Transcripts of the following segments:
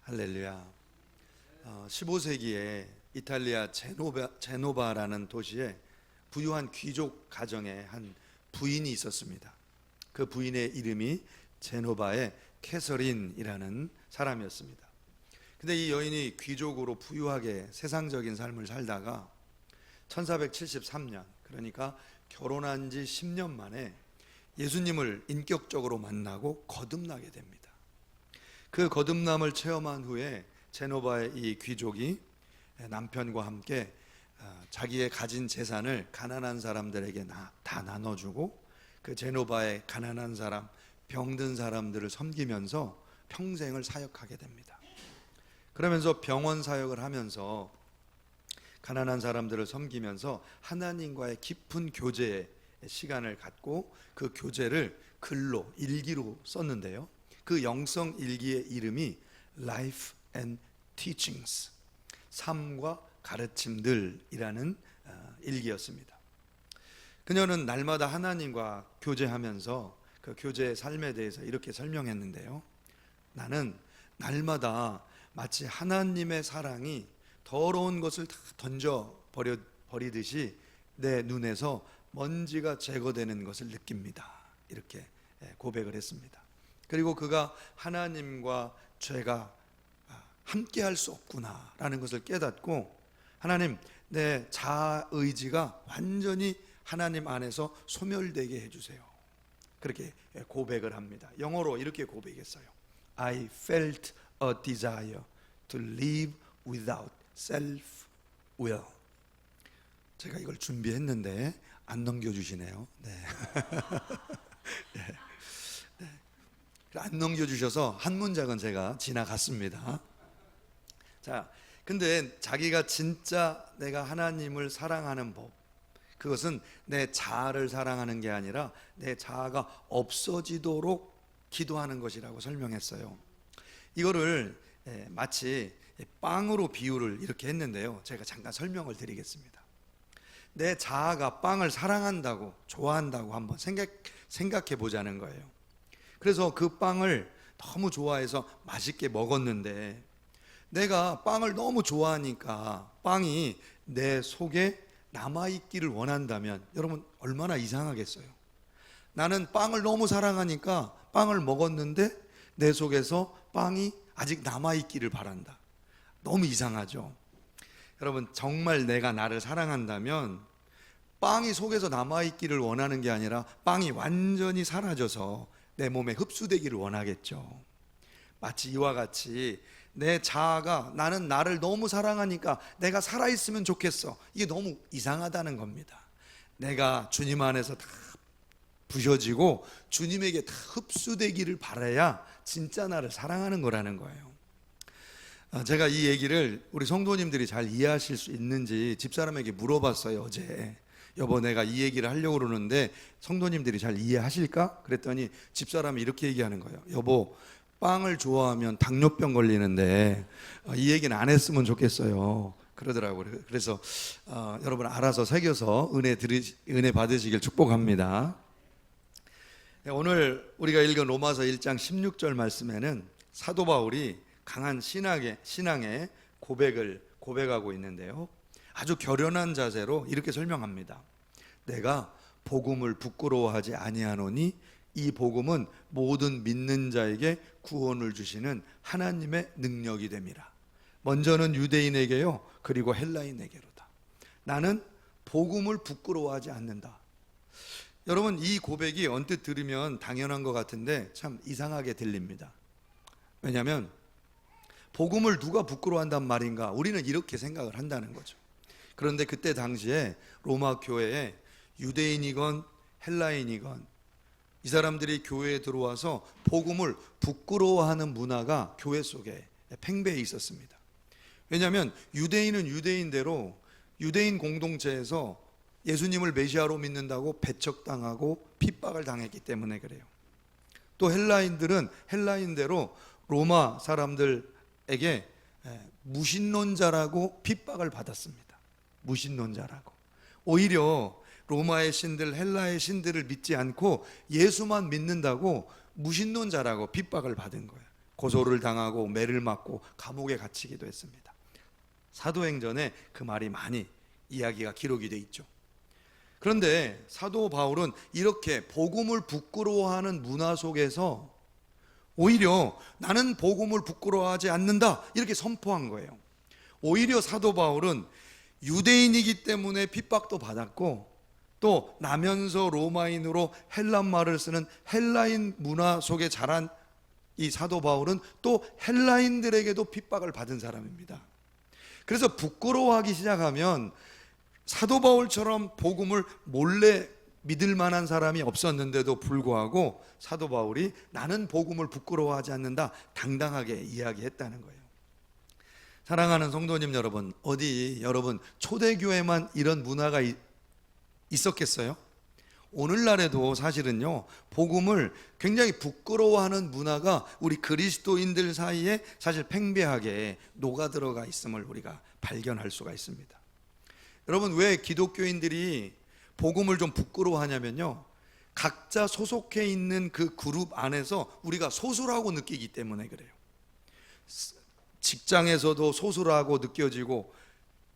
할렐루야. 15세기에 이탈리아 제노바라는 도시에 부유한 귀족 가정에 한 부인이 있었습니다. 그 부인의 이름이 제노바의 캐서린이라는 사람이었습니다. 근데 이 여인이 귀족으로 부유하게 세상적인 삶을 살다가 1473년, 그러니까 결혼한 지 10년 만에 예수님을 인격적으로 만나고 거듭나게 됩니다. 그 거듭남을 체험한 후에 제노바의 이 귀족이 남편과 함께 자기의 가진 재산을 가난한 사람들에게 다 나눠주고 그 제노바의 가난한 사람, 병든 사람들을 섬기면서 평생을 사역하게 됩니다. 그러면서 병원 사역을 하면서 가난한 사람들을 섬기면서 하나님과의 깊은 교제의 시간을 갖고 그 교제를 글로, 일기로 썼는데요, 그 영성 일기의 이름이 Life and Teachings, 삶과 가르침들이라는 일기였습니다. 그녀는 날마다 하나님과 교제하면서 그 교제의 삶에 대해서 이렇게 설명했는데요, 나는 날마다 마치 하나님의 사랑이 더러운 것을 다 버리듯이 내 눈에서 먼지가 제거되는 것을 느낍니다. 이렇게 고백을 했습니다. 그리고 그가 하나님과 죄가 함께 할 수 없구나라는 것을 깨닫고, 하나님, 내 자아의지가 완전히 하나님 안에서 소멸되게 해주세요. 그렇게 고백을 합니다. 영어로 이렇게 고백했어요. I felt a desire to live without self-will. 제가 이걸 준비했는데 안 넘겨주시네요. 네. 네. 안 넘겨주셔서 한 문장은 제가 지나갔습니다. 자, 근데 자기가 진짜 내가 하나님을 사랑하는 법, 그것은 내 자아를 사랑하는 게 아니라 내 자아가 없어지도록 기도하는 것이라고 설명했어요. 이거를 마치 빵으로 비유를 이렇게 했는데요, 제가 잠깐 설명을 드리겠습니다. 내 자아가 빵을 사랑한다고, 좋아한다고 한번 생각해 보자는 거예요. 그래서 그 빵을 너무 좋아해서 맛있게 먹었는데, 내가 빵을 너무 좋아하니까 빵이 내 속에 남아있기를 원한다면 여러분 얼마나 이상하겠어요. 나는 빵을 너무 사랑하니까 빵을 먹었는데 내 속에서 빵이 아직 남아있기를 바란다. 너무 이상하죠. 여러분, 정말 내가 나를 사랑한다면 빵이 속에서 남아있기를 원하는 게 아니라 빵이 완전히 사라져서 내 몸에 흡수되기를 원하겠죠. 마치 이와 같이 내 자아가 나는 나를 너무 사랑하니까 내가 살아있으면 좋겠어, 이게 너무 이상하다는 겁니다. 내가 주님 안에서 다 부셔지고 주님에게 다 흡수되기를 바라야 진짜 나를 사랑하는 거라는 거예요. 제가 이 얘기를 우리 성도님들이 잘 이해하실 수 있는지 집사람에게 물어봤어요, 어제. 여보, 내가 이 얘기를 하려고 그러는데 성도님들이 잘 이해하실까? 그랬더니 집사람이 이렇게 얘기하는 거예요. 여보, 빵을 좋아하면 당뇨병 걸리는데 이 얘기는 안 했으면 좋겠어요, 그러더라고요. 그래서 여러분 알아서 새겨서 은혜 받으시길 축복합니다. 오늘 우리가 읽은 로마서 1장 16절 말씀에는 사도 바울이 강한 신앙의 고백하고 있는데요, 아주 결연한 자세로 이렇게 설명합니다. 내가 복음을 부끄러워하지 아니하노니 이 복음은 모든 믿는 자에게 구원을 주시는 하나님의 능력이 됨이라. 먼저는 유대인에게요, 그리고 헬라인에게로다. 나는 복음을 부끄러워하지 않는다. 여러분, 이 고백이 언뜻 들으면 당연한 것 같은데 참 이상하게 들립니다. 왜냐하면 복음을 누가 부끄러워한단 말인가, 우리는 이렇게 생각을 한다는 거죠. 그런데 그때 당시에 로마 교회에 유대인이건 헬라인이건 이 사람들이 교회에 들어와서 복음을 부끄러워하는 문화가 교회 속에 팽배해 있었습니다. 왜냐하면 유대인은 유대인대로 유대인 공동체에서 예수님을 메시아로 믿는다고 배척당하고 핍박을 당했기 때문에 그래요. 또 헬라인들은 헬라인대로 로마 사람들에게 무신론자라고 핍박을 받았습니다. 무신론자라고. 오히려 로마의 신들, 헬라의 신들을 믿지 않고 예수만 믿는다고 무신론자라고 핍박을 받은 거예요. 고소를 당하고 매를 맞고 감옥에 갇히기도 했습니다. 사도행전에 그 말이 많이 이야기가 기록이 돼 있죠. 그런데 사도 바울은 이렇게 복음을 부끄러워하는 문화 속에서 오히려 나는 복음을 부끄러워하지 않는다 이렇게 선포한 거예요. 오히려 사도 바울은 유대인이기 때문에 핍박도 받았고, 또 나면서 로마인으로 헬란말을 쓰는 헬라인 문화 속에 자란 이 사도 바울은 또 헬라인들에게도 핍박을 받은 사람입니다. 그래서 부끄러워하기 시작하면 사도 바울처럼 복음을 몰래 믿을 만한 사람이 없었는데도 불구하고 사도 바울이 나는 복음을 부끄러워하지 않는다 당당하게 이야기했다는 거예요. 사랑하는 성도님 여러분, 어디 여러분 초대교회만 이런 문화가 있었겠어요? 오늘날에도 사실은요, 복음을 굉장히 부끄러워하는 문화가 우리 그리스도인들 사이에 사실 팽배하게 녹아들어가 있음을 우리가 발견할 수가 있습니다. 여러분, 왜 기독교인들이 복음을 좀 부끄러워하냐면요, 각자 소속해 있는 그 그룹 안에서 우리가 소수라고 느끼기 때문에 그래요. 직장에서도 소수라고 느껴지고,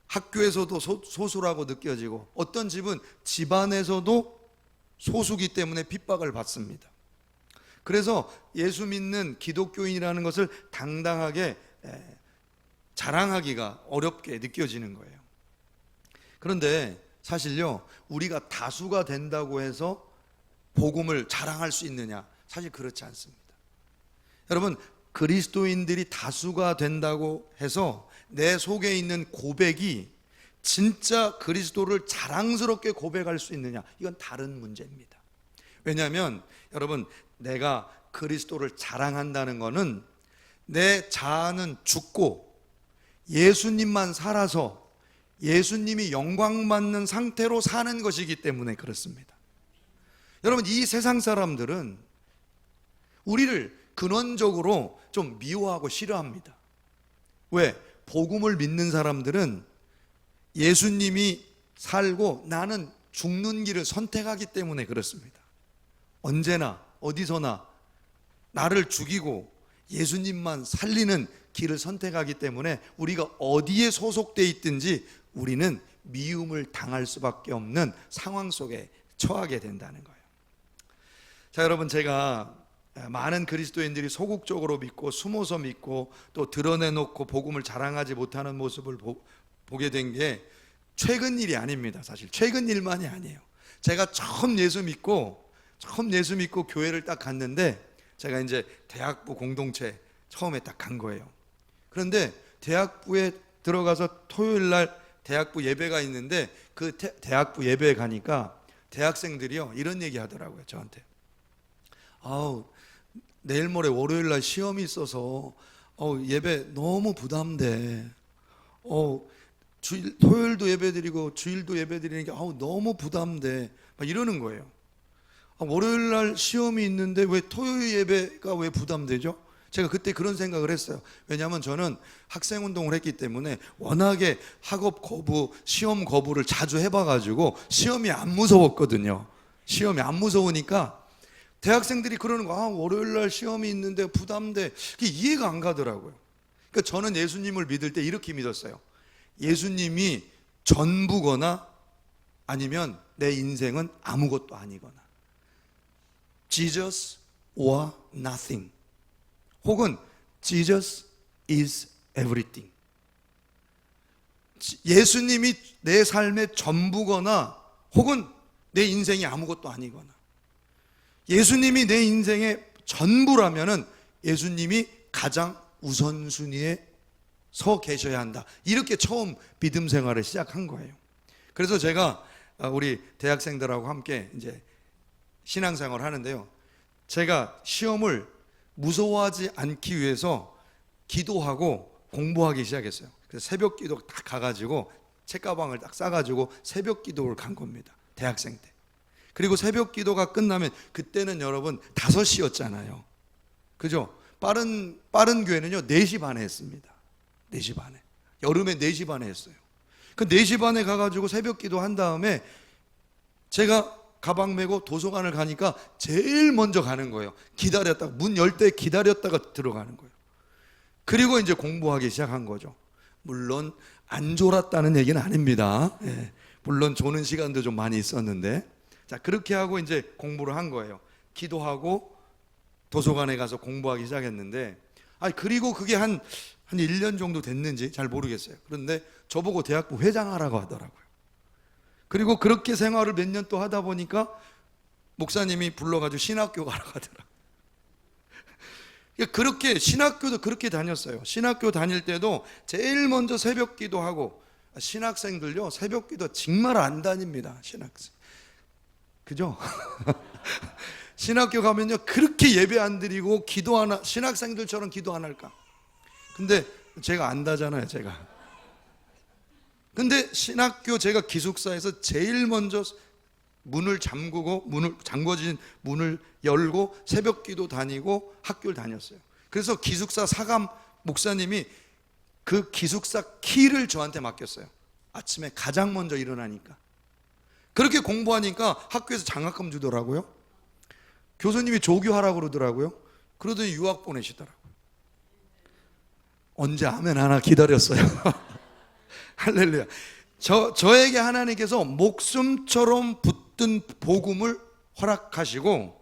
학교에서도 소수라고 느껴지고, 어떤 집은 집안에서도 소수기 때문에 핍박을 받습니다. 그래서 예수 믿는 기독교인이라는 것을 당당하게 자랑하기가 어렵게 느껴지는 거예요. 그런데 사실요, 우리가 다수가 된다고 해서 복음을 자랑할 수 있느냐? 사실 그렇지 않습니다. 여러분, 그리스도인들이 다수가 된다고 해서 내 속에 있는 고백이 진짜 그리스도를 자랑스럽게 고백할 수 있느냐? 이건 다른 문제입니다. 왜냐하면 여러분, 내가 그리스도를 자랑한다는 것은 내 자아는 죽고 예수님만 살아서 예수님이 영광받는 상태로 사는 것이기 때문에 그렇습니다. 여러분, 이 세상 사람들은 우리를 근원적으로 좀 미워하고 싫어합니다. 왜? 복음을 믿는 사람들은 예수님이 살고 나는 죽는 길을 선택하기 때문에 그렇습니다. 언제나 어디서나 나를 죽이고 예수님만 살리는 길을 선택하기 때문에 우리가 어디에 소속돼 있든지 우리는 미움을 당할 수밖에 없는 상황 속에 처하게 된다는 거예요. 자, 여러분, 제가 많은 그리스도인들이 소극적으로 믿고 숨어서 믿고 또 드러내놓고 복음을 자랑하지 못하는 모습을 보게 된 게 최근 일이 아닙니다. 사실 최근 일만이 아니에요. 제가 처음 예수 믿고 교회를 딱 갔는데, 제가 이제 대학부 공동체 처음에 딱 간 거예요. 그런데 대학부에 들어가서 토요일 날 대학부 예배가 있는데, 그 대학부 예배에 가니까 대학생들이요 이런 얘기 하더라고요. 저한테 내일 모레 월요일 날 시험이 있어서 예배 너무 부담돼. 토요일도 예배드리고 주일도 예배드리는 게 너무 부담돼. 막 이러는 거예요. 월요일 날 시험이 있는데 왜 토요일 예배가 왜 부담되죠? 제가 그때 그런 생각을 했어요. 왜냐하면 저는 학생 운동을 했기 때문에 워낙에 학업 거부, 시험 거부를 자주 해봐가지고 시험이 안 무서웠거든요. 시험이 안 무서우니까 대학생들이 그러는 거, 월요일 날 시험이 있는데 부담돼. 그게 이해가 안 가더라고요. 그러니까 저는 예수님을 믿을 때 이렇게 믿었어요. 예수님이 전부거나 아니면 내 인생은 아무것도 아니거나. Jesus or nothing. 혹은 Jesus is everything. 예수님이 내 삶의 전부거나 혹은 내 인생이 아무것도 아니거나. 예수님이 내 인생의 전부라면은 예수님이 가장 우선순위에 서 계셔야 한다. 이렇게 처음 믿음 생활을 시작한 거예요. 그래서 제가 우리 대학생들하고 함께 이제 신앙생활을 하는데요, 제가 시험을 무서워하지 않기 위해서 기도하고 공부하기 시작했어요. 그래서 새벽 기도 딱 가가지고 책가방을 딱 싸가지고 새벽 기도를 간 겁니다. 대학생 때. 그리고 새벽 기도가 끝나면 그때는 여러분 5시였잖아요. 그죠? 빠른 교회는요 4시 반에 했습니다. 4시 반에. 여름에 4시 반에 했어요. 그 4시 반에 가가지고 새벽 기도 한 다음에 제가 가방 메고 도서관을 가니까 제일 먼저 가는 거예요. 기다렸다가 문 열 때 기다렸다가 들어가는 거예요. 그리고 이제 공부하기 시작한 거죠. 물론 안 졸았다는 얘기는 아닙니다. 예, 물론 조는 시간도 좀 많이 있었는데, 자, 그렇게 하고 이제 공부를 한 거예요. 기도하고 도서관에 가서 공부하기 시작했는데, 그리고 그게 한 1년 정도 됐는지 잘 모르겠어요. 그런데 저보고 대학부 회장하라고 하더라고요. 그리고 그렇게 생활을 몇 년 또 하다 보니까 목사님이 불러가지고 신학교 가라고 하더라고요. 그렇게 신학교도 그렇게 다녔어요. 신학교 다닐 때도 제일 먼저 새벽 기도하고, 신학생들요 새벽 기도 정말 안 다닙니다. 신학생, 그죠? 신학교 가면요 그렇게 예배 안 드리고 기도 하나, 신학생들처럼 기도 안 할까? 근데 제가 안다잖아요, 제가. 근데 신학교 제가 기숙사에서 제일 먼저 문을 잠그고, 잠궈진 문을 열고 새벽 기도 다니고 학교를 다녔어요. 그래서 기숙사 사감 목사님이 그 기숙사 키를 저한테 맡겼어요. 아침에 가장 먼저 일어나니까. 그렇게 공부하니까 학교에서 장학금 주더라고요. 교수님이 조교하라고 그러더라고요. 그러더니 유학 보내시더라고요. 언제 아멘 하나 기다렸어요. 할렐루야. 저에게 하나님께서 목숨처럼 붙든 복음을 허락하시고,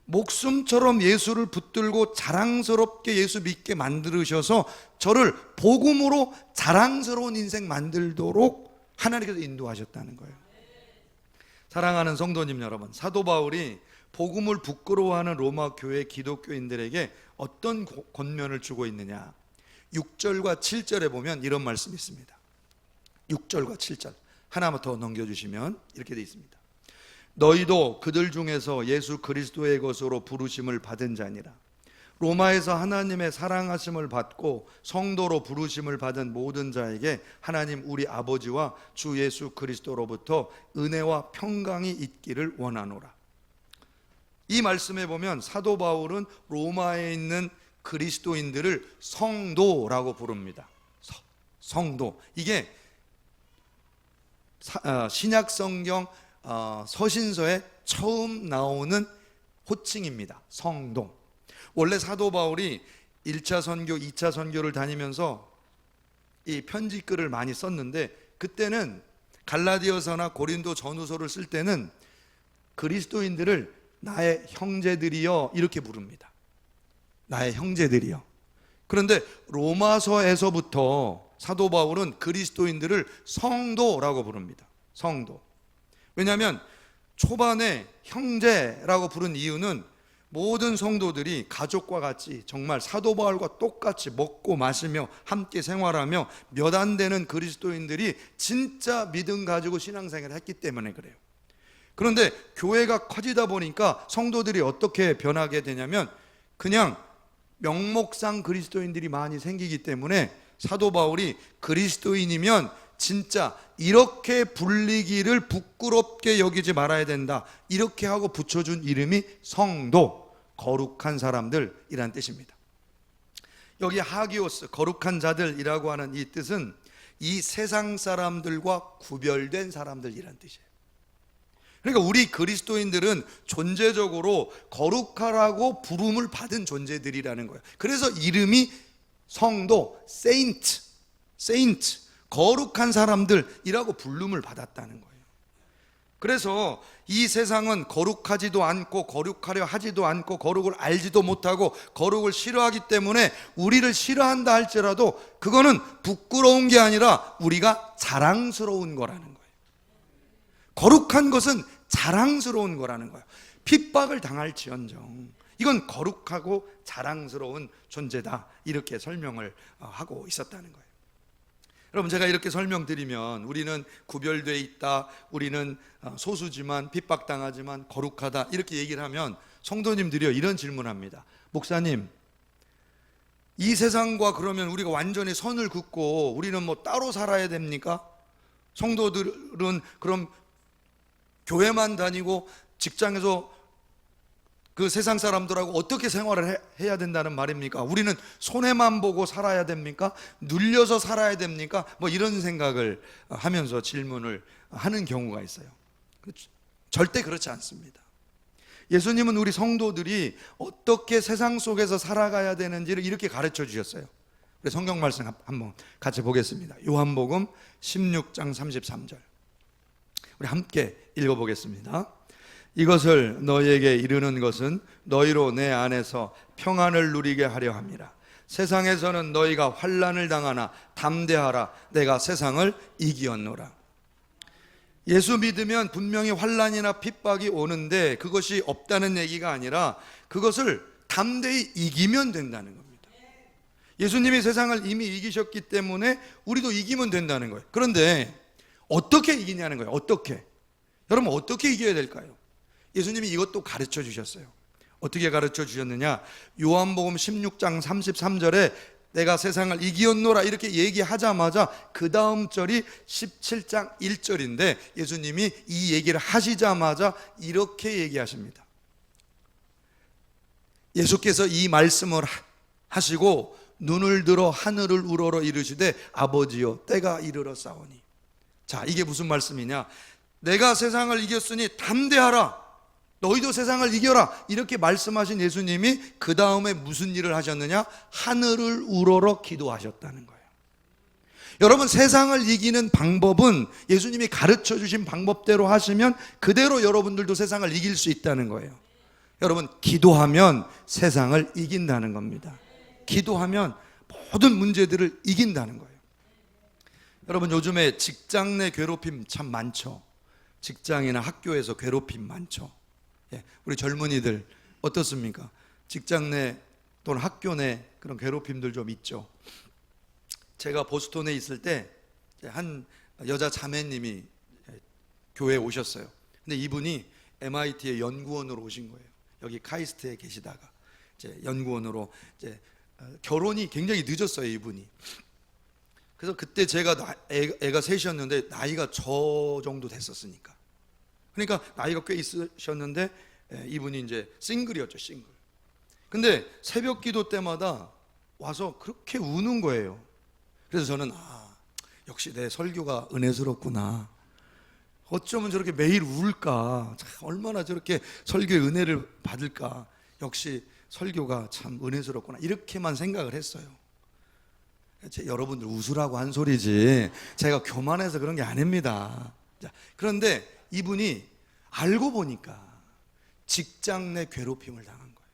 목숨처럼 예수를 붙들고 자랑스럽게 예수 믿게 만들으셔서 저를 복음으로 자랑스러운 인생 만들도록 하나님께서 인도하셨다는 거예요. 사랑하는 성도님 여러분, 사도 바울이 복음을 부끄러워하는 로마 교회 기독교인들에게 어떤 권면을 주고 있느냐, 6절과 7절에 보면 이런 말씀이 있습니다. 6절과 7절 하나만 더 넘겨주시면 이렇게 되어 있습니다. 너희도 그들 중에서 예수 그리스도의 것으로 부르심을 받은 자니라. 로마에서 하나님의 사랑하심을 받고 성도로 부르심을 받은 모든 자에게 하나님 우리 아버지와 주 예수 그리스도로부터 은혜와 평강이 있기를 원하노라. 이 말씀에 보면 사도 바울은 로마에 있는 그리스도인들을 성도라고 부릅니다. 성도, 이게 신약 성경 서신서에 처음 나오는 호칭입니다. 성도. 원래 사도 바울이 1차 선교, 2차 선교를 다니면서 이 편지글을 많이 썼는데, 그때는 갈라디아서나 고린도 전후서를 쓸 때는 그리스도인들을 나의 형제들이여 이렇게 부릅니다. 나의 형제들이여. 그런데 로마서에서부터 사도 바울은 그리스도인들을 성도라고 부릅니다. 성도. 왜냐하면 초반에 형제라고 부른 이유는 모든 성도들이 가족과 같이 정말 사도 바울과 똑같이 먹고 마시며 함께 생활하며 몇 안 되는 그리스도인들이 진짜 믿음 가지고 신앙생활을 했기 때문에 그래요. 그런데 교회가 커지다 보니까 성도들이 어떻게 변하게 되냐면 그냥 명목상 그리스도인들이 많이 생기기 때문에 사도 바울이 그리스도인이면 진짜 이렇게 불리기를 부끄럽게 여기지 말아야 된다, 이렇게 하고 붙여준 이름이 성도, 거룩한 사람들이란 뜻입니다. 여기 하기오스, 거룩한 자들이라고 하는 이 뜻은 이 세상 사람들과 구별된 사람들이란 뜻이에요. 그러니까 우리 그리스도인들은 존재적으로 거룩하라고 부름을 받은 존재들이라는 거예요. 그래서 이름이 성도, 세인트, 거룩한 사람들이라고 부름을 받았다는 거예요. 그래서 이 세상은 거룩하지도 않고 거룩하려 하지도 않고 거룩을 알지도 못하고 거룩을 싫어하기 때문에 우리를 싫어한다 할지라도 그거는 부끄러운 게 아니라 우리가 자랑스러운 거라는 거예요. 거룩한 것은 자랑스러운 거라는 거예요. 핍박을 당할지언정 이건 거룩하고 자랑스러운 존재다, 이렇게 설명을 하고 있었다는 거예요. 여러분, 제가 이렇게 설명드리면 우리는 구별되어 있다, 우리는 소수지만 핍박당하지만 거룩하다, 이렇게 얘기를 하면 성도님들이요 이런 질문합니다. 목사님, 이 세상과 그러면 우리가 완전히 선을 긋고 우리는 뭐 따로 살아야 됩니까? 성도들은 그럼 교회만 다니고 직장에서 그 세상 사람들하고 어떻게 생활을 해야 된다는 말입니까? 우리는 손해만 보고 살아야 됩니까? 눌려서 살아야 됩니까? 뭐 이런 생각을 하면서 질문을 하는 경우가 있어요. 절대 그렇지 않습니다. 예수님은 우리 성도들이 어떻게 세상 속에서 살아가야 되는지를 이렇게 가르쳐 주셨어요. 우리 성경 말씀 한번 같이 보겠습니다. 요한복음 16장 33절. 우리 함께 읽어보겠습니다. 이것을 너희에게 이르는 것은 너희로 내 안에서 평안을 누리게 하려 함이라. 세상에서는 너희가 환난을 당하나 담대하라. 내가 세상을 이기었노라. 예수 믿으면 분명히 환난이나 핍박이 오는데 그것이 없다는 얘기가 아니라 그것을 담대히 이기면 된다는 겁니다. 예수님이 세상을 이미 이기셨기 때문에 우리도 이기면 된다는 거예요. 그런데 어떻게 이기냐는 거예요. 어떻게? 여러분 어떻게 이겨야 될까요? 예수님이 이것도 가르쳐 주셨어요. 어떻게 가르쳐 주셨느냐? 요한복음 16장 33절에 내가 세상을 이기었노라 이렇게 얘기하자마자 그 다음 절이 17장 1절인데 예수님이 이 얘기를 하시자마자 이렇게 얘기하십니다. 예수께서 이 말씀을 하시고 눈을 들어 하늘을 우러러 이르시되 아버지여 때가 이르러 싸우니. 자, 이게 무슨 말씀이냐? 내가 세상을 이겼으니 담대하라. 너희도 세상을 이겨라. 이렇게 말씀하신 예수님이 그 다음에 무슨 일을 하셨느냐? 하늘을 우러러 기도하셨다는 거예요. 여러분 세상을 이기는 방법은 예수님이 가르쳐 주신 방법대로 하시면 그대로 여러분들도 세상을 이길 수 있다는 거예요. 여러분 기도하면 세상을 이긴다는 겁니다. 기도하면 모든 문제들을 이긴다는 거예요. 여러분 요즘에 직장 내 괴롭힘 참 많죠. 직장이나 학교에서 괴롭힘 많죠. 우리 젊은이들 어떻습니까? 직장 내 또는 학교 내 그런 괴롭힘들 좀 있죠. 제가 보스턴에 있을 때 한 여자 자매님이 교회에 오셨어요. 근데 이분이 MIT의 연구원으로 오신 거예요. 여기 카이스트에 계시다가 이제 연구원으로 이제 결혼이 굉장히 늦었어요, 이분이. 그래서 그때 제가 애가 셋이었는데 나이가 저 정도 됐었으니까. 그러니까 나이가 꽤 있으셨는데 이분이 이제 싱글이었죠, 싱글. 근데 새벽 기도 때마다 와서 그렇게 우는 거예요. 그래서 저는 역시 내 설교가 은혜스럽구나. 어쩌면 저렇게 매일 울까? 얼마나 저렇게 설교의 은혜를 받을까? 역시 설교가 참 은혜스럽구나. 이렇게만 생각을 했어요. 여러분들 웃으라고 한 소리지 제가 교만해서 그런 게 아닙니다. 그런데 이분이 알고 보니까 직장 내 괴롭힘을 당한 거예요.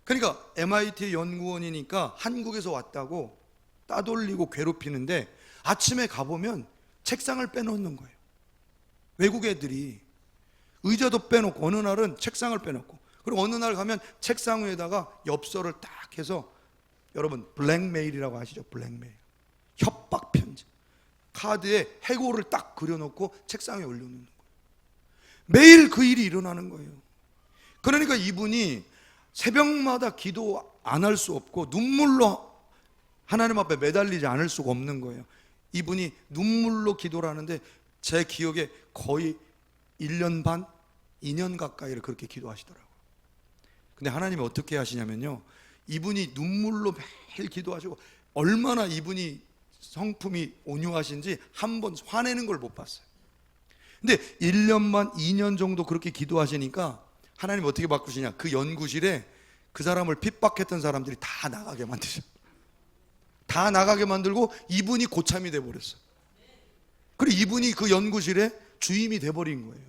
그러니까 MIT 연구원이니까 한국에서 왔다고 따돌리고 괴롭히는데 아침에 가보면 책상을 빼놓는 거예요. 외국 애들이 의자도 빼놓고 어느 날은 책상을 빼놓고 그리고 어느 날 가면 책상 위에다가 엽서를 딱 해서 여러분 블랙메일이라고 아시죠? 블랙메일. 협박 편지. 카드에 해고를 딱 그려놓고 책상에 올려놓는 거예요. 매일 그 일이 일어나는 거예요. 그러니까 이분이 새벽마다 기도 안 할 수 없고 눈물로 하나님 앞에 매달리지 않을 수가 없는 거예요. 이분이 눈물로 기도를 하는데 제 기억에 거의 1년 반, 2년 가까이를 그렇게 기도하시더라고요. 근데 하나님이 어떻게 하시냐면요, 이분이 눈물로 매일 기도하시고 얼마나 이분이 성품이 온유하신지 한 번 화내는 걸 못 봤어요. 근데 1년 반, 2년 정도 그렇게 기도하시니까 하나님 어떻게 바꾸시냐? 그 연구실에 그 사람을 핍박했던 사람들이 다 나가게 만드셨어요. 다 나가게 만들고 이분이 고참이 돼버렸어요. 그리고 이분이 그 연구실에 주임이 돼버린 거예요.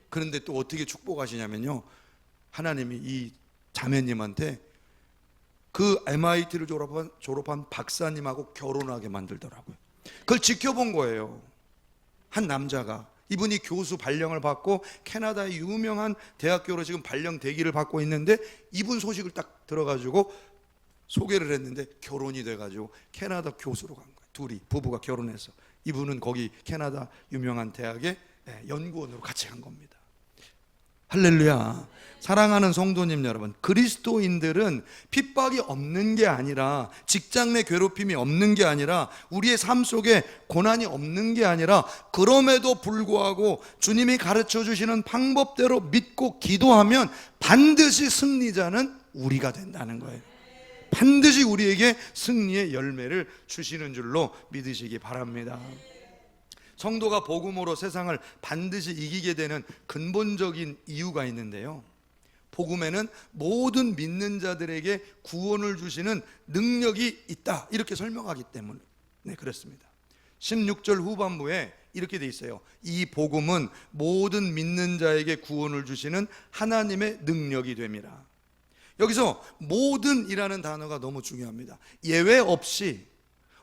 그런데 또 어떻게 축복하시냐면요, 하나님이 이 자매님한테 그 MIT를 졸업한 박사님하고 결혼하게 만들더라고요. 그걸 지켜본 거예요. 한 남자가. 이분이 교수 발령을 받고 캐나다의 유명한 대학교로 지금 발령 대기를 받고 있는데 이분 소식을 딱 들어가지고 소개를 했는데 결혼이 돼가지고 캐나다 교수로 간 거예요. 둘이 부부가 결혼해서 이분은 거기 캐나다 유명한 대학의 연구원으로 같이 간 겁니다. 할렐루야. 사랑하는 성도님 여러분, 그리스도인들은 핍박이 없는 게 아니라, 직장 내 괴롭힘이 없는 게 아니라, 우리의 삶 속에 고난이 없는 게 아니라, 그럼에도 불구하고 주님이 가르쳐 주시는 방법대로 믿고 기도하면 반드시 승리자는 우리가 된다는 거예요. 반드시 우리에게 승리의 열매를 주시는 줄로 믿으시기 바랍니다. 성도가 복음으로 세상을 반드시 이기게 되는 근본적인 이유가 있는데요, 복음에는 모든 믿는 자들에게 구원을 주시는 능력이 있다, 이렇게 설명하기 때문에 그렇습니다. 16절 후반부에 이렇게 돼 있어요. 이 복음은 모든 믿는 자에게 구원을 주시는 하나님의 능력이 됨이라. 여기서 모든이라는 단어가 너무 중요합니다. 예외 없이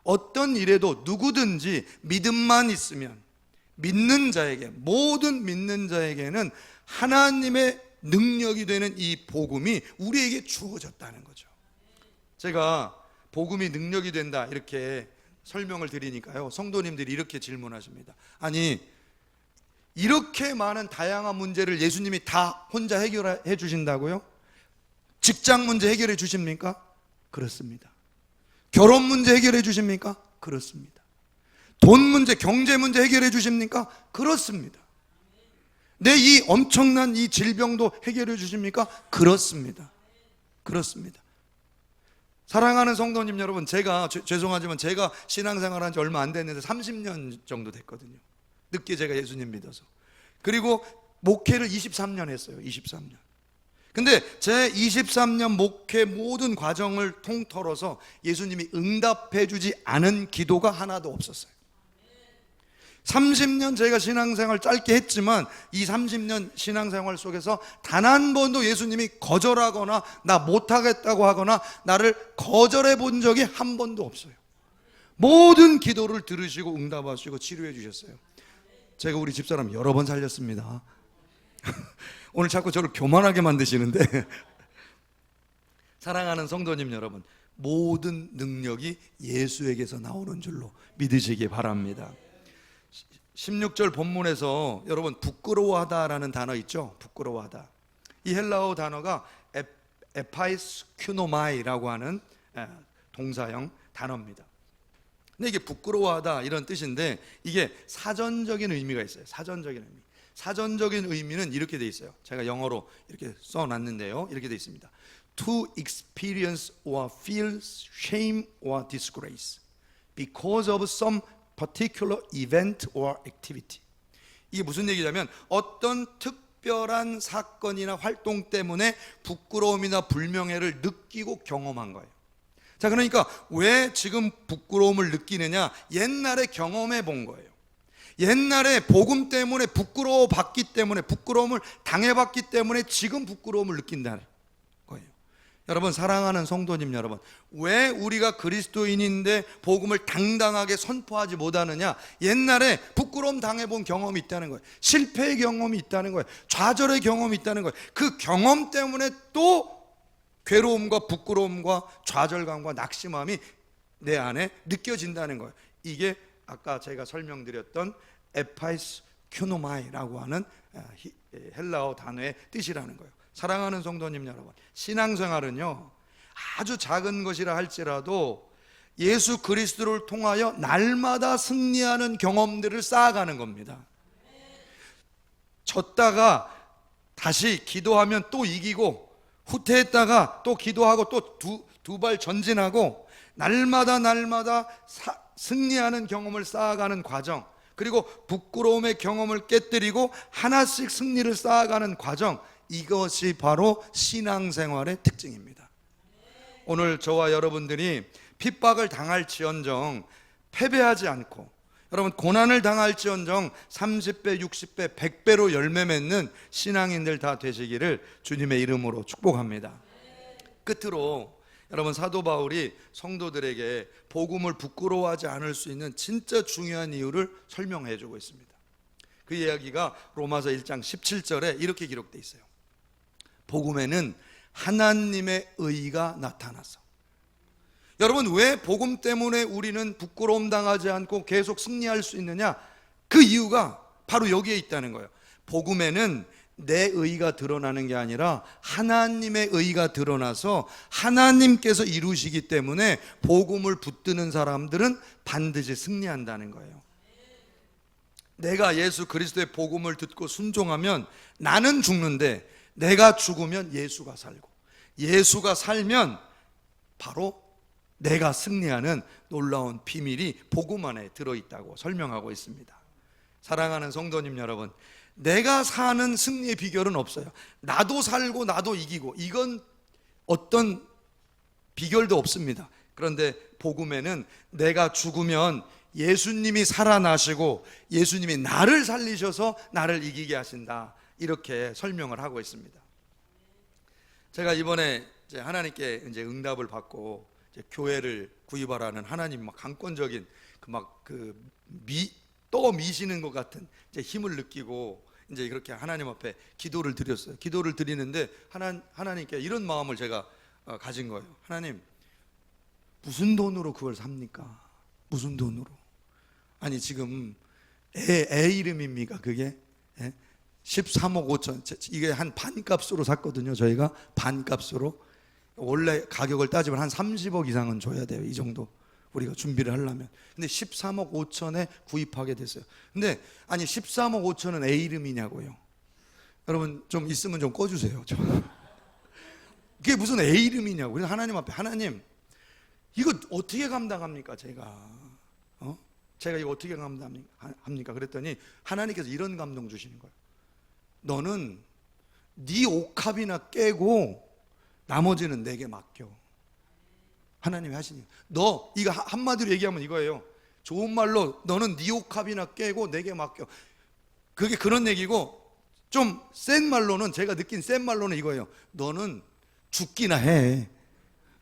어떤 일에도 누구든지 믿음만 있으면 믿는 자에게, 모든 믿는 자에게는 하나님의 능력이 되는 이 복음이 우리에게 주어졌다는 거죠. 제가 복음이 능력이 된다 이렇게 설명을 드리니까요, 성도님들이 이렇게 질문하십니다. 아니, 이렇게 많은 다양한 문제를 예수님이 다 혼자 해결해 주신다고요? 직장 문제 해결해 주십니까? 그렇습니다. 결혼 문제 해결해 주십니까? 그렇습니다. 돈 문제, 경제 문제 해결해 주십니까? 그렇습니다. 내 이 엄청난 이 질병도 해결해 주십니까? 그렇습니다. 그렇습니다. 사랑하는 성도님 여러분, 제가 죄송하지만 제가 신앙생활한 지 얼마 안 됐는데 30년 정도 됐거든요. 늦게 제가 예수님 믿어서. 그리고 목회를 23년 했어요. 23년. 근데 제 23년 목회 모든 과정을 통틀어서 예수님이 응답해 주지 않은 기도가 하나도 없었어요. 30년 제가 신앙생활 짧게 했지만 이 30년 신앙생활 속에서 단 한 번도 예수님이 거절하거나 나 못하겠다고 하거나 나를 거절해 본 적이 한 번도 없어요. 모든 기도를 들으시고 응답하시고 치료해 주셨어요. 제가 우리 집사람 여러 번 살렸습니다. 오늘 자꾸 저를 교만하게 만드시는데 사랑하는 성도님 여러분, 모든 능력이 예수에게서 나오는 줄로 믿으시기 바랍니다. 16절 본문에서 여러분 부끄러워하다라는 단어 있죠? 부끄러워하다. 이 헬라어 단어가 에파이스큐노마이라고 하는 동사형 단어입니다. 근데 이게 부끄러워하다 이런 뜻인데 이게 사전적인 의미가 있어요. 사전적인 의미. 사전적인 의미는 이렇게 돼 있어요. 제가 영어로 이렇게 써놨는데요. 이렇게 돼 있습니다. To experience or feel shame or disgrace because of some particular event or activity. 이게 무슨 얘기냐면 어떤 특별한 사건이나 활동 때문에 부끄러움이나 불명예를 느끼고 경험한 거예요. 자, 그러니까 왜 지금 부끄러움을 느끼느냐? 옛날에 경험해 본 거예요. 옛날에 복음 때문에 부끄러워 봤기 때문에, 부끄러움을 당해봤기 때문에 지금 부끄러움을 느낀다는 거예요. 여러분, 사랑하는 성도님 여러분, 왜 우리가 그리스도인인데 복음을 당당하게 선포하지 못하느냐? 옛날에 부끄러움 당해본 경험이 있다는 거예요. 실패의 경험이 있다는 거예요. 좌절의 경험이 있다는 거예요. 그 경험 때문에 또 괴로움과 부끄러움과 좌절감과 낙심함이 내 안에 느껴진다는 거예요. 이게 아까 제가 설명드렸던 에파이스큐노마이라고 하는 헬라어 단어의 뜻이라는 거예요. 사랑하는 성도님 여러분, 신앙생활은요 아주 작은 것이라 할지라도 예수 그리스도를 통하여 날마다 승리하는 경험들을 쌓아가는 겁니다. 졌다가 다시 기도하면 또 이기고, 후퇴했다가 또 기도하고 또 두 발 전진하고, 날마다 승리하는 경험을 쌓아가는 과정, 그리고 부끄러움의 경험을 깨뜨리고 하나씩 승리를 쌓아가는 과정, 이것이 바로 신앙생활의 특징입니다. 오늘 저와 여러분들이 핍박을 당할지언정 패배하지 않고, 여러분 고난을 당할지언정 30배, 60배, 100배로 열매 맺는 신앙인들 다 되시기를 주님의 이름으로 축복합니다. 끝으로 여러분, 사도 바울이 성도들에게 복음을 부끄러워하지 않을 수 있는 진짜 중요한 이유를 설명해 주고 있습니다. 그 이야기가 로마서 1장 17절에 이렇게 기록되어 있어요. 복음에는 하나님의 의가 나타나서. 여러분, 왜 복음 때문에 우리는 부끄러움 당하지 않고 계속 승리할 수 있느냐? 그 이유가 바로 여기에 있다는 거예요. 복음에는 내 의가 드러나는 게 아니라 하나님의 의가 드러나서 하나님께서 이루시기 때문에 복음을 붙드는 사람들은 반드시 승리한다는 거예요. 내가 예수 그리스도의 복음을 듣고 순종하면 나는 죽는데, 내가 죽으면 예수가 살고, 예수가 살면 바로 내가 승리하는 놀라운 비밀이 복음 안에 들어있다고 설명하고 있습니다. 사랑하는 성도님 여러분, 내가 사는 승리의 비결은 없어요. 나도 살고 나도 이기고 이건 어떤 비결도 없습니다. 그런데 복음에는 내가 죽으면 예수님이 살아나시고 예수님이 나를 살리셔서 나를 이기게 하신다, 이렇게 설명을 하고 있습니다. 제가 이번에 이제 하나님께 이제 응답을 받고 이제 교회를 구입하라는 하나님 막 강권적인 미시는 것 같은 이제 힘을 느끼고 이제 그렇게 하나님 앞에 기도를 드렸어요. 기도를 드리는데 하나님께 이런 마음을 제가 가진 거예요. 하나님, 무슨 돈으로 그걸 삽니까? 무슨 돈으로? 아니 지금 애 이름입니까 그게? 13억 5천, 이게 한 반값으로 샀거든요. 저희가 반값으로. 원래 가격을 따지면 한 30억 이상은 줘야 돼요. 이 정도 우리가 준비를 하려면. 근데 13억 5천에 구입하게 됐어요. 근데 아니 13억 5천은 애 이름이냐고요. 여러분 좀 있으면 좀 꺼주세요. 그게 무슨 애 이름이냐고. 그래서 하나님 앞에, 하나님 이거 어떻게 감당합니까 제가? 제가 이거 어떻게 감당합니까? 그랬더니 하나님께서 이런 감동 주시는 거예요. 너는 네 옥합이나 깨고 나머지는 내게 맡겨. 하나님이 하시니, 너 이거 한마디로 얘기하면 이거예요. 좋은 말로 너는 네 옥합이나 깨고 내게 맡겨. 그게 그런 얘기고, 좀 센 말로는, 제가 느낀 센 말로는 이거예요. 너는 죽기나 해.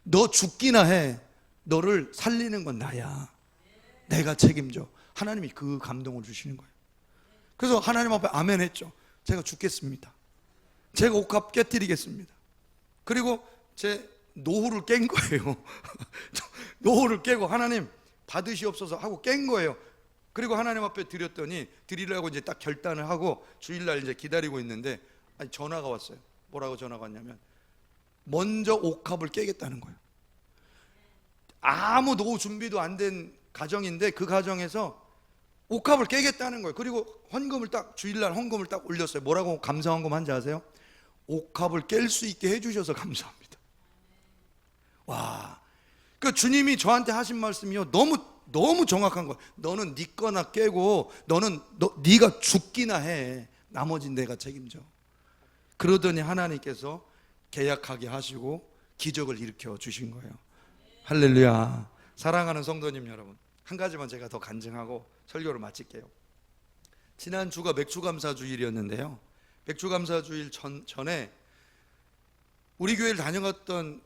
너 죽기나 해. 너를 살리는 건 나야. 내가 책임져. 하나님이 그 감동을 주시는 거예요. 그래서 하나님 앞에 아멘 했죠. 제가 죽겠습니다. 제가 옥합 깨뜨리겠습니다. 그리고 제 노후를 깬 거예요. 노후를 깨고 하나님 받으시옵소서 하고 깬 거예요. 그리고 하나님 앞에 드렸더니, 드리려고 이제 딱 결단을 하고 주일날 이제 기다리고 있는데 전화가 왔어요. 뭐라고 전화가 왔냐면 먼저 옥합을 깨겠다는 거예요. 아무 노후 준비도 안 된 가정인데 그 가정에서 옥합을 깨겠다는 거예요. 그리고 헌금을 딱, 주일날 헌금을 딱 올렸어요. 뭐라고 감사 헌금 한지 아세요? 옥합을 깰 수 있게 해주셔서 감사합니다. 와, 그 주님이 저한테 하신 말씀이요, 너무 정확한 거예요. 너는 네 거나 깨고 네가 죽기나 해. 나머지는 내가 책임져. 그러더니 하나님께서 계약하게 하시고 기적을 일으켜 주신 거예요. 할렐루야. 사랑하는 성도님 여러분, 한 가지만 제가 더 간증하고 설교를 마칠게요. 지난주가 맥주감사주일이었는데요, 맥주감사주일 전에 우리 교회를 다녀갔던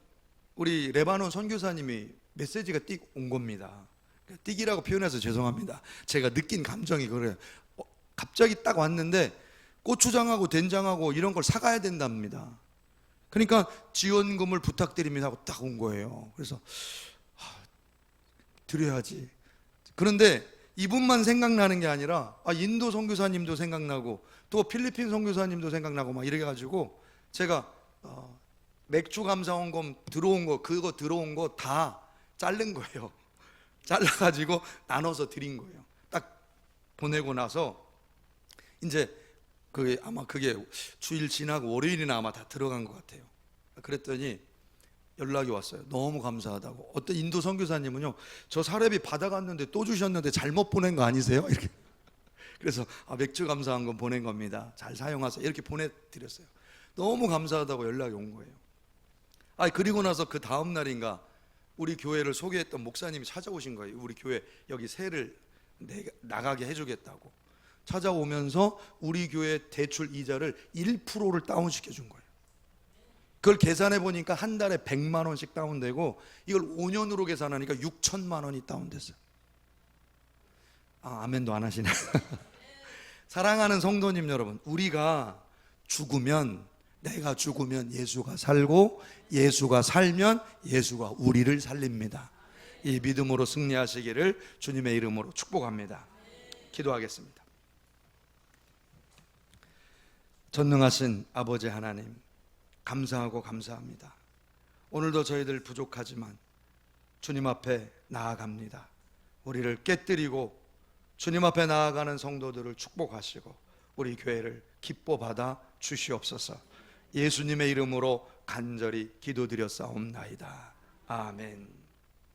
우리 레바논 선교사님이 메시지가 띡 온 겁니다. 띡이라고 표현해서 죄송합니다. 제가 느낀 감정이 그래요. 갑자기 딱 왔는데 고추장하고 된장하고 이런 걸 사가야 된답니다. 그러니까 지원금을 부탁드립니다 하고 딱 온 거예요. 그래서 드려야지. 그런데 이분만 생각나는 게 아니라 인도 선교사님도 생각나고 또 필리핀 선교사님도 생각나고 막 이래 가지고 제가 맥주 감사원금 들어온 거, 그거 들어온 거 다 자른 거예요. 잘라가지고 나눠서 드린 거예요. 딱 보내고 나서 이제 그게 주일 지나고 월요일이나 아마 다 들어간 것 같아요. 그랬더니 연락이 왔어요. 너무 감사하다고. 어떤 인도 선교사님은요, 저 사례비 받아갔는데 또 주셨는데 잘못 보낸 거 아니세요? 이렇게. 그래서 맥주 감사한 건 보낸 겁니다. 잘 사용하세요. 이렇게 보내드렸어요. 너무 감사하다고 연락이 온 거예요. 그리고 나서 그 다음 날인가 우리 교회를 소개했던 목사님이 찾아오신 거예요. 우리 교회 여기 세를 나가게 해주겠다고 찾아오면서 우리 교회 대출 이자를 1%를 다운시켜 준 거예요. 그걸 계산해 보니까 한 달에 100만 원씩 다운되고 이걸 5년으로 계산하니까 6천만 원이 다운됐어요. 아멘도 안 하시네. 사랑하는 성도님 여러분, 우리가 죽으면, 내가 죽으면 예수가 살고 예수가 살면 예수가 우리를 살립니다. 이 믿음으로 승리하시기를 주님의 이름으로 축복합니다. 기도하겠습니다. 전능하신 아버지 하나님, 감사하고 감사합니다. 오늘도 저희들 부족하지만 주님 앞에 나아갑니다. 우리를 깨뜨리고 주님 앞에 나아가는 성도들을 축복하시고 우리 교회를 기뻐 받아 주시옵소서. 예수님의 이름으로 간절히 기도드렸사옵나이다. 아멘.